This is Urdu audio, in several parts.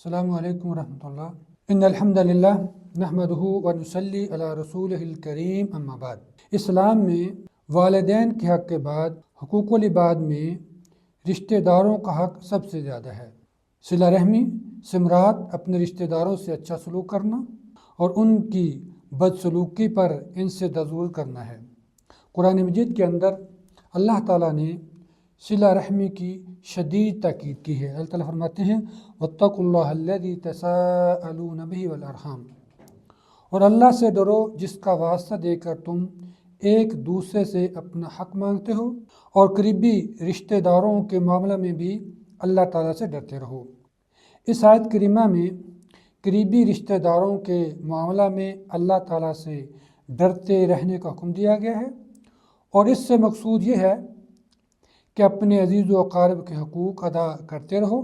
السلام علیکم ورحمۃ اللہ۔ ان الحمد للہ نحمدہ ونصلی علی رسولہ الکریم، اما بعد۔ اسلام میں والدین کے حق کے بعد حقوق العباد میں رشتہ داروں کا حق سب سے زیادہ ہے۔ صلہ رحمی سے مراد اپنے رشتہ داروں سے اچھا سلوک کرنا اور ان کی بدسلوکی پر ان سے درگزر کرنا ہے۔ قرآن مجید کے اندر اللہ تعالیٰ نے صلہ رحمی کی شدید تاکید کی ہے۔ اللہ تعالیٰ فرماتے ہیں واتقوا اللہ الذی تساءلون بہ والارحام، اور اللہ سے ڈرو جس کا واسطہ دے کر تم ایک دوسرے سے اپنا حق مانگتے ہو، اور قریبی رشتہ داروں کے معاملہ میں بھی اللہ تعالیٰ سے ڈرتے رہو۔ اس آیت کریمہ میں قریبی رشتہ داروں کے معاملہ میں اللہ تعالیٰ سے ڈرتے رہنے کا حکم دیا گیا ہے، اور اس سے مقصود یہ ہے کہ اپنے عزیز و اقارب کے حقوق ادا کرتے رہو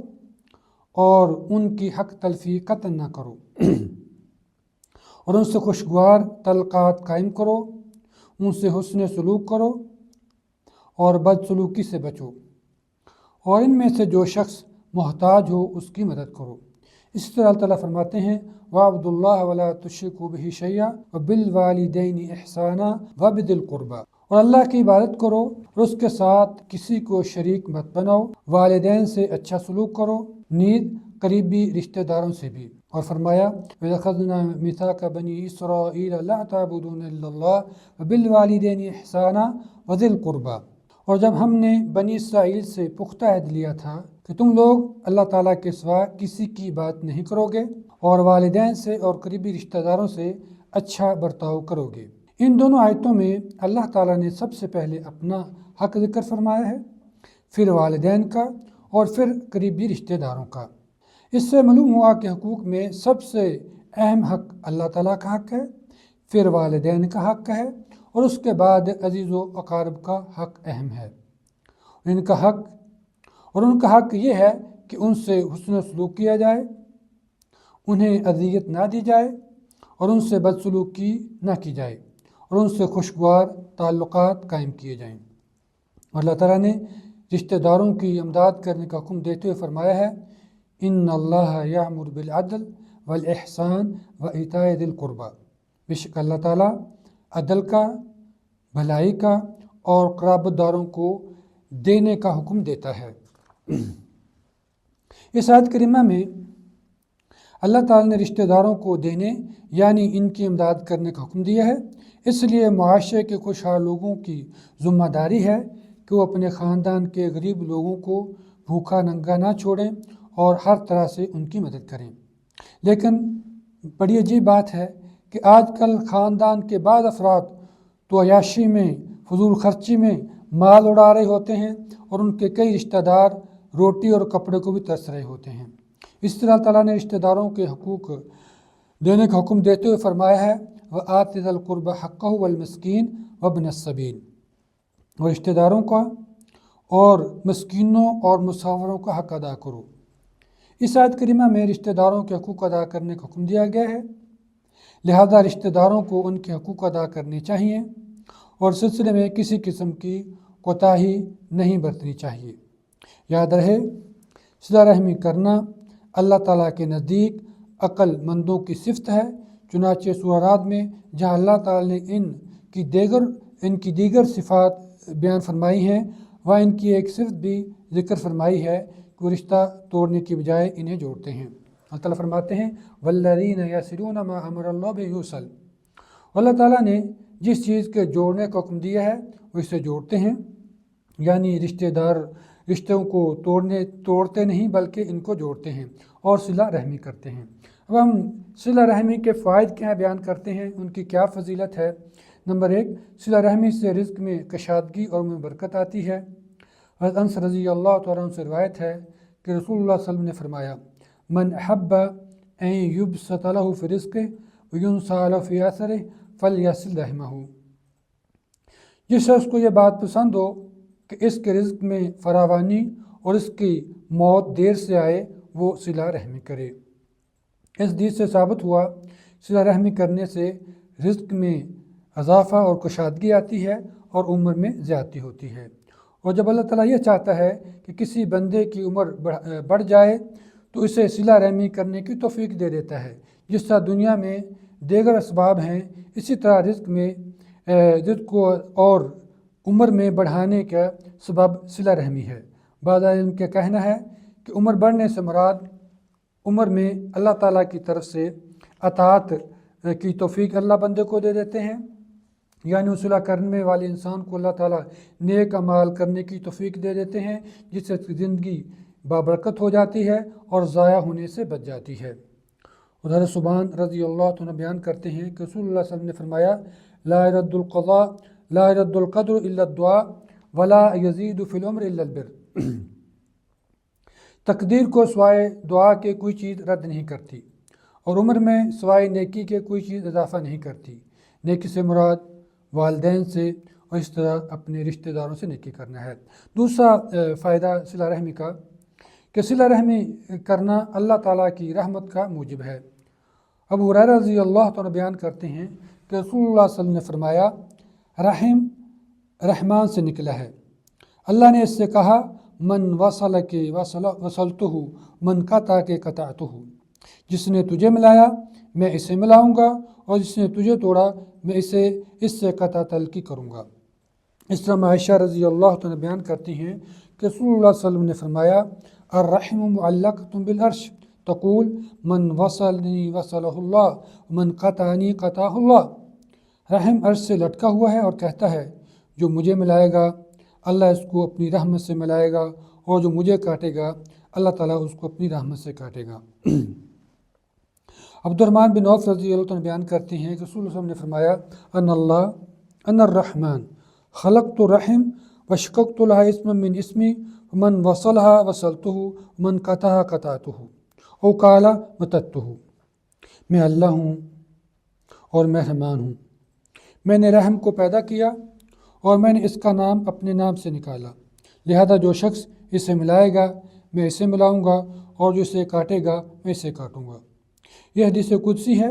اور ان کی حق تلفی قطع نہ کرو اور ان سے خوشگوار تعلقات قائم کرو، ان سے حسن سلوک کرو اور بدسلوکی سے بچو، اور ان میں سے جو شخص محتاج ہو اس کی مدد کرو۔ اسی طرح اللہ تعالیٰ فرماتے ہیں وَاعْبُدُوا اللَّهَ وَلَا تُشْرِكُوا بِهِ شَيْئًا وَبِالْوَالِدَيْنِ إِحْسَانًا وَبِذِي الْقُرْبَىٰ، اور اللہ کی عبادت کرو اور اس کے ساتھ کسی کو شریک مت بناؤ، والدین سے اچھا سلوک کرو، نیز قریبی رشتہ داروں سے بھی۔ اور فرمایا وَإِذْ أَخَذْنَا مِيثَاقَ بَنِي إِسْرَائِيلَ لَا تَعْبُدُونَ إِلَّا اللَّهَ وَبِالْوَالِدَيْنِ إِحْسَانًا وَذِي الْقُرْبَىٰ، اور جب ہم نے بنی اسرائیل سے پختہ عہد لیا تھا کہ تم لوگ اللہ تعالیٰ کے سوا کسی کی بات نہیں کرو گے اور والدین سے اور قریبی رشتہ داروں سے اچھا برتاؤ کرو گے۔ ان دونوں آیتوں میں اللہ تعالیٰ نے سب سے پہلے اپنا حق ذکر فرمایا ہے، پھر والدین کا اور پھر قریبی رشتہ داروں کا۔ اس سے معلوم ہوا کہ حقوق میں سب سے اہم حق اللہ تعالیٰ کا حق ہے، پھر والدین کا حق ہے، اور اس کے بعد عزیز و اقارب کا حق اہم ہے۔ ان کا حق یہ ہے کہ ان سے حسن سلوک کیا جائے، انہیں اذیت نہ دی جائے اور ان سے بدسلوکی نہ کی جائے، اور ان سے خوشگوار تعلقات قائم کیے جائیں۔ اور اللہ تعالیٰ نے رشتہ داروں کی امداد کرنے کا حکم دیتے ہوئے فرمایا ہے ان اللہ یأمر بالعدل والاحسان وایتاء ذی القربیٰ، بے شک اللہ تعالیٰ عدل کا، بھلائی کا اور قرابت داروں کو دینے کا حکم دیتا ہے۔ اس آیت کریمہ میں اللہ تعالیٰ نے رشتہ داروں کو دینے یعنی ان کی امداد کرنے کا حکم دیا ہے، اس لیے معاشرے کے خوشحال لوگوں کی ذمہ داری ہے کہ وہ اپنے خاندان کے غریب لوگوں کو بھوکا ننگا نہ چھوڑیں اور ہر طرح سے ان کی مدد کریں۔ لیکن بڑی عجیب بات ہے کہ آج کل خاندان کے بعض افراد تو عیاشی میں، فضول خرچی میں مال اڑا رہے ہوتے ہیں اور ان کے کئی رشتہ دار روٹی اور کپڑے کو بھی ترس رہے ہوتے ہیں۔ اس طرح اللہ تعالیٰ نے رشتہ داروں کے حقوق دینے کا حکم دیتے ہوئے فرمایا ہے وَآتِ ذَا الْقُرْبَىٰ حَقَّهُ وَالْمِسْكِينَ وَابْنَ السَّبِيلِ، اور رشتہ داروں کا اور مسکینوں اور مسافروں کا حق ادا کرو۔ اس آیت کریمہ میں رشتہ داروں کے حقوق ادا کرنے کا حکم دیا گیا ہے، لہذا رشتہ داروں کو ان کے حقوق ادا کرنے چاہیے اور سلسلے میں کسی قسم کی کوتاہی نہیں برتنی چاہیے۔ یاد رہے صلہ رحمی کرنا اللہ تعالیٰ کے نزدیک عقل مندوں کی صفت ہے، چنانچہ سورہ رعد میں جہاں اللہ تعالیٰ نے ان کی دیگر صفات بیان فرمائی ہیں، وہاں ان کی ایک صفت بھی ذکر فرمائی ہے کہ وہ رشتہ توڑنے کی بجائے انہیں جوڑتے ہیں۔ اللہ تعالیٰ فرماتے ہیں وَالَّذِينَ يَصِلُونَ مَا أَمَرَ اللَّهُ بِهِ يُوصَلُ، اللہ تعالیٰ نے جس چیز کے جوڑنے کا حکم دیا ہے وہ اسے جوڑتے ہیں، یعنی رشتہ دار رشتوں کو توڑتے نہیں بلکہ ان کو جوڑتے ہیں اور صلہ رحمی کرتے ہیں۔ اب ہم صلہ رحمی کے فوائد کیا بیان کرتے ہیں، ان کی کیا فضیلت ہے۔ نمبر 1، صلہ رحمی سے رزق میں کشادگی اور میں برکت آتی ہے۔ حضرت انس رضی اللہ تعالیٰ عنہ سے روایت ہے کہ رسول اللہ صلی اللہ علیہ وسلم نے فرمایا من احب ان یبسط له فی رزقہ وینسى له فی اثرہ فلیصل رحمہ، جس شخص کو یہ بات پسند ہو کہ اس کے رزق میں فراوانی اور اس کی موت دیر سے آئے، وہ صلہ رحمی کرے۔ اس حدیث سے ثابت ہوا صلہ رحمی کرنے سے رزق میں اضافہ اور کشادگی آتی ہے اور عمر میں زیادتی ہوتی ہے۔ اور جب اللہ تعالیٰ یہ چاہتا ہے کہ کسی بندے کی عمر بڑھ جائے تو اسے صلہ رحمی کرنے کی توفیق دے دیتا ہے۔ جس طرح دنیا میں دیگر اسباب ہیں، اسی طرح رزق کو اور عمر میں بڑھانے کا سبب صلہ رحمی ہے۔ بعض علم کا کہنا ہے کہ عمر بڑھنے سے مراد عمر میں اللہ تعالیٰ کی طرف سے اطاعت کی توفیق اللہ بندے کو دے دیتے ہیں، یعنی صلہ کرنے والے انسان کو اللہ تعالیٰ نیک اعمال کرنے کی توفیق دے دیتے ہیں، جس سے زندگی بابرکت ہو جاتی ہے اور ضائع ہونے سے بچ جاتی ہے۔ حضرت ثوبان رضی اللہ عنہ بیان کرتے ہیں کہ رسول اللہ صلی اللہ علیہ وسلم نے فرمایا، لا يرد القضاء لا يرد القدر الا الدعاء ولا يزيد في العمر الا البر۔ تقدیر کو سوائے دعا کے کوئی چیز رد نہیں کرتی، اور عمر میں سوائے نیکی کے کوئی چیز اضافہ نہیں کرتی۔ نیکی سے مراد والدین سے اور اس طرح اپنے رشتہ داروں سے نیکی کرنا ہے۔ دوسرا فائدہ صلہ رحمی کا کہ صلہ رحمی کرنا اللہ تعالیٰ کی رحمت کا موجب ہے۔ ابو ہریرہ رضی اللہ عنہ بیان کرتے ہیں کہ رسول اللہ صلی اللہ علیہ وسلم نے فرمایا، رحم رحمان سے نکلا ہے، اللہ نے اس سے کہا، من وصل کے وصلتہ من قطع کے قطعتہ، جس نے تجھے ملایا میں اسے ملاؤں گا، اور جس نے تجھے توڑا میں اس سے قطع تلقی کروں گا۔ اس طرح عائشہ رضی اللہ عنہ بیان کرتی ہیں کہ رسول اللہ صلی اللہ علیہ وسلم نے فرمایا، الرحم معلقۃ بالعرش تقول من وصلنی وصلہ اللہ من قطعنی قطعہ اللہ۔ رحم عرش سے لٹکا ہوا ہے اور کہتا ہے، جو مجھے ملائے گا اللہ اس کو اپنی رحمت سے ملائے گا، اور جو مجھے کاٹے گا اللہ تعالیٰ اس کو اپنی رحمت سے کاٹے گا۔ عبد الرحمن بن عوف رضی اللہ عنہ بیان کرتے ہیں کہ رسول اللہ صلی اللہ علیہ وسلم نے فرمایا، ان الرحمن خلقت الرحم وشققت لها اسما من اسمی من وصلها وصلته من قطعها قطعته او قال متتہ۔ میں اللہ ہوں اور میں رحمان ہوں، میں نے رحم کو پیدا کیا اور میں نے اس کا نام اپنے نام سے نکالا، لہذا جو شخص اسے ملائے گا میں اسے ملاؤں گا، اور جو اسے کاٹے گا میں اسے کاٹوں گا۔ یہ حدیث قدسی ہے،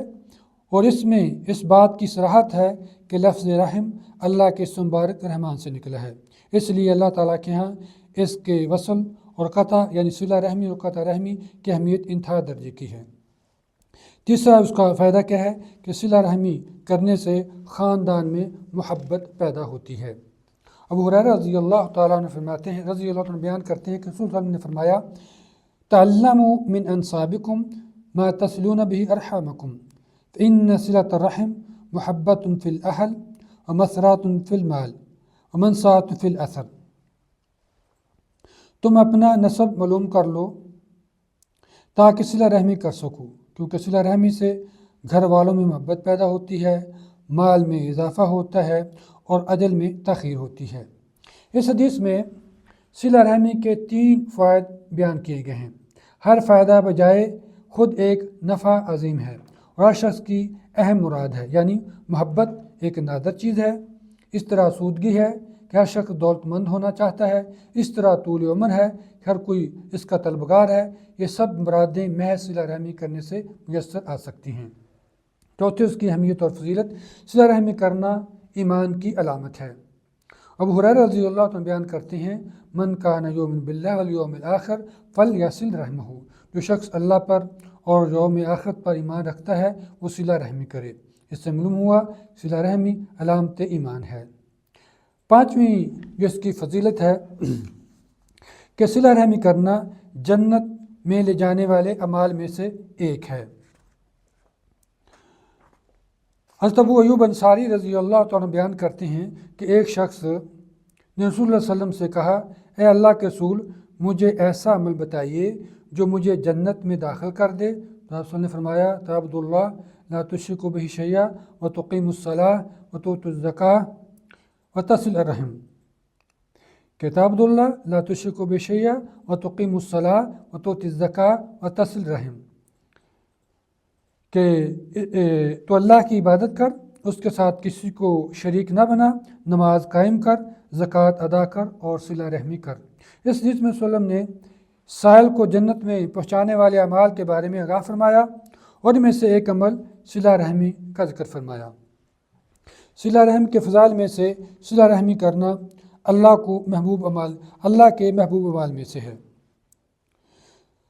اور اس میں اس بات کی صراحت ہے کہ لفظ رحم اللہ کے اسم مبارک رحمان سے نکلا ہے، اس لیے اللہ تعالیٰ کے ہاں اس کے وصل اور قطع یعنی صلہ رحمی اور قطع رحمی کی اہمیت انتہا درجے کی ہے۔ تیسرا اس کا فائدہ کیا ہے کہ صلہ رحمی کرنے سے خاندان میں محبت پیدا ہوتی ہے۔ ابو ہریرہ رضی اللہ تعالیٰ عنہ فرماتے ہیں، رضی اللہ عنہ بیان کرتے ہیں کہ رسول صلی اللہ علیہ وسلم نے فرمایا، تعلموا من انصابکم ما تصلون به ارحامکم فإن صلة الرحم محبت فی الاہل ومسرات فی المال ومنسات فی الاثر۔ تم اپنا نسب معلوم کر لو تاکہ صلہ رحمی کر سکو، کیونکہ صلہ رحمی سے گھر والوں میں محبت پیدا ہوتی ہے، مال میں اضافہ ہوتا ہے اور اجل میں تاخیر ہوتی ہے۔ اس حدیث میں صلہ رحمی کے 3 فوائد بیان کیے گئے ہیں۔ ہر فائدہ بجائے خود ایک نفع عظیم ہے اور ہر شخص کی اہم مراد ہے، یعنی محبت ایک نادر چیز ہے، اس طرح سودگی ہے کہ ہر شخص دولت مند ہونا چاہتا ہے، اس طرح طول عمر ہے کہ ہر کوئی اس کا طلبگار ہے۔ یہ سب مرادیں محض صلہ رحمی کرنے سے میسر آ سکتی ہیں۔ چوتھی اس کی اہمیت اور فضیلت، صلہ رحمی کرنا ایمان کی علامت ہے۔ ابو ہریرہ رضی اللہ عنہ بیان کرتے ہیں، من کان یؤمن باللہ والیوم الآخر فلیصل رحمہ، جو شخص اللہ پر اور یوم آخرت پر ایمان رکھتا ہے وہ صلہ رحمی کرے۔ اس سے معلوم ہوا صلہ رحمی علامت ایمان ہے۔ 5ویں جو اس کی فضیلت ہے کہ صلہ رحمی کرنا جنت میں لے جانے والے اعمال میں سے ایک ہے۔ حضرت ابو ایوب انصاری رضی اللہ عنہ بیان کرتے ہیں کہ ایک شخص نے رسول اللہ صلی اللہ علیہ وسلم سے کہا، اے اللہ کے رسول، مجھے ایسا عمل بتائیے جو مجھے جنت میں داخل کر دے۔ تو آپ نے فرمایا، تعبد اللہ لا تشرک بہ شیئا وتقیم الصلاۃ وتؤتی الزکاۃ وتصل الرحم، کہ تعبد اللہ لا تشرک بہ شیئا وتقیم الصلاۃ وتؤتی الزکاۃ وتصل الرحم، کہ تو اللہ کی عبادت کر، اس کے ساتھ کسی کو شریک نہ بنا، نماز قائم کر، زکوٰۃ ادا کر اور صلہ رحمی کر۔ اس حدیث میں صلی اللہ علیہ وسلم نے سائل کو جنت میں پہنچانے والے اعمال کے بارے میں آگاہ فرمایا، اور ان میں سے ایک عمل صلہ رحمی کا ذکر فرمایا۔ صلہ رحم کے فضائل میں سے صلہ رحمی کرنا اللہ کے محبوب اعمال میں سے ہے۔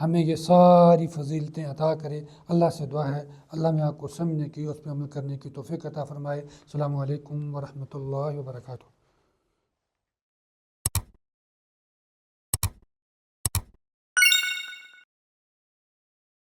ہمیں یہ ساری فضیلتیں عطا کرے۔ اللہ سے دعا ہے اللہ میں آپ کو سمجھنے کی، اس پہ عمل کرنے کی توفیق عطا فرمائے۔ السلام علیکم ورحمۃ اللہ وبرکاتہ۔